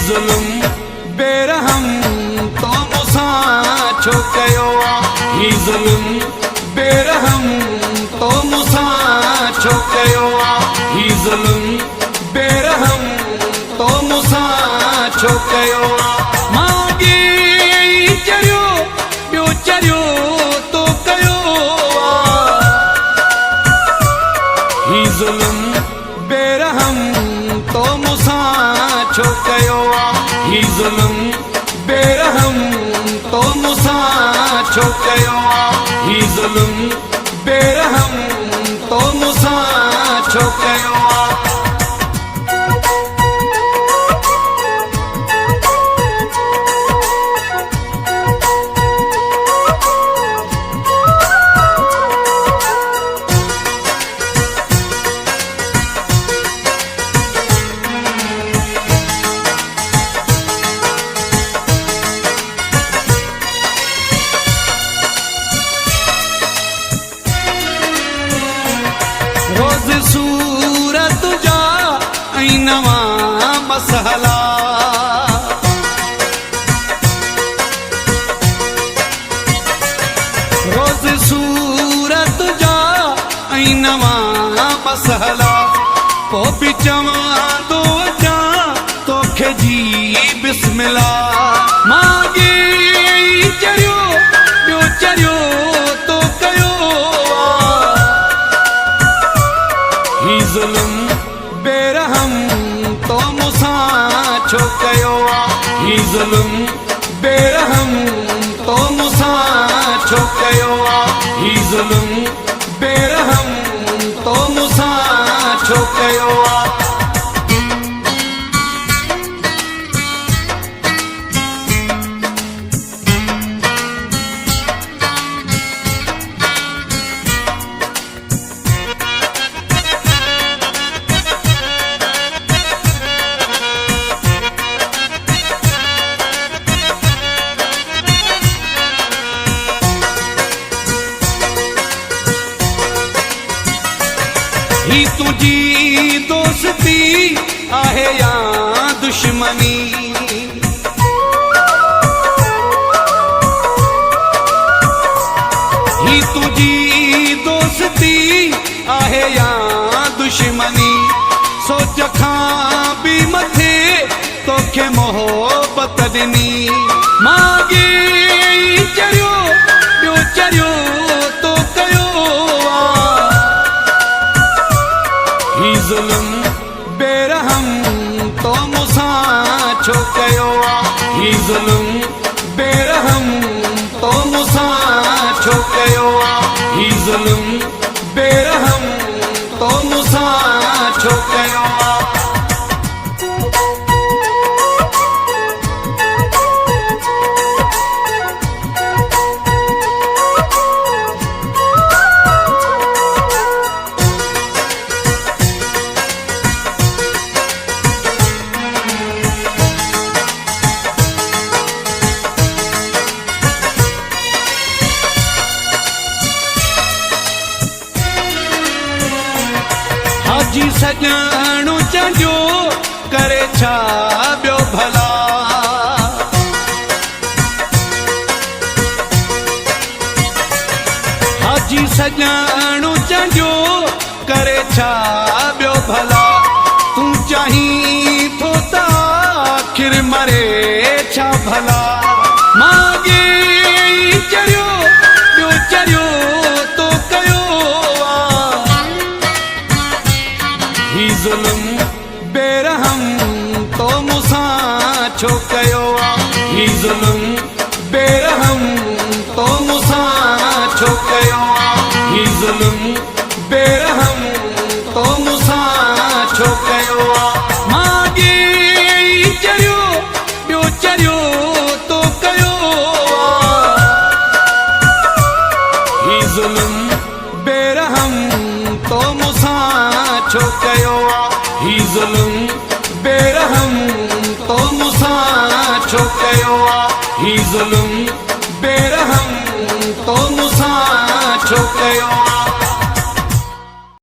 ज़ुल्म बेरहम तो मूंसां छो कयो आहे। ही ज़ुल्म बेरहम तो मूंसां छो कयो आहे। ही ज़ुल्म बेरहम तो मूंसां छो कयो आहे। माॻे चरियो ॿियो चरियो तो कयो आहे। ही ज़ुल्म बेरहम तो मूंसां छो कयो आहे। ही ज़ुल्म बेरहम तो मूंसां छो कयो आहे। ही ज़ुल्म बेरहम तो मूंसां छो कयो आहे। रोज़ सूरत जा ऐं नवां मसला। रोज़ सूरत जा ऐं नवां मसला। पोइ बि चवां थो अचां तोखे जी बिस्मिल्लाह। माॻे चरियो ॿियो चरियो तो कयो आहे। ही ज़ुल्म बेरहम तो मूंसां छो कयो आहे। ही ज़ुल्म बेरहम तो मूंसां छो कयो आहे। ही ज़ुल्म बेरहम तो मूंसां छो कयो आहे। ही तुझी दोस्ती आहे या दुश्मनी। ही तुझी दोस्ती आहे या दुश्मनी। सोच खां बि मथे तोखे मोहबत ॾिनी। माॻे चरियो ॿियो चरियो तो कयो आहे। ही ज़ुल्म बेरहम तो मूंसां छो कयो आहे। ही ज़ुल्म बेरहम तो मूंसां छो कयो आहे। ही ज़ुल्म बेरहम तो मूंसां छो कयो आहे। हाजी सॼणो चंजो करे छा ॿियो भला। हाजी सॼणो चंजो करे छा ॿियो भला। तूं चाहीं थो त आख़िर मरे छा भला। माॻे चरियो ॿियो चरियो तो कयो आहे। ही ज़ुल्म बेरहम तो मूंसां छो कयो आहे। ही ज़ुल्म बेरहम तो मूंसां छो कयो आहे। ही ज़ुल्म बेरहम तो मूंसां छो कयो आहे। माॻे चरियो ॿियो चरियो तो कयो आहे। ही ज़ुल्म बेरहम तो मूंसां छो कयो आहे। ही ज़ुल्म बेरहम तो मूंसां छो कयो आहे। ही ज़ुल्म बेरहम तो मूंसां छो कयो आहे।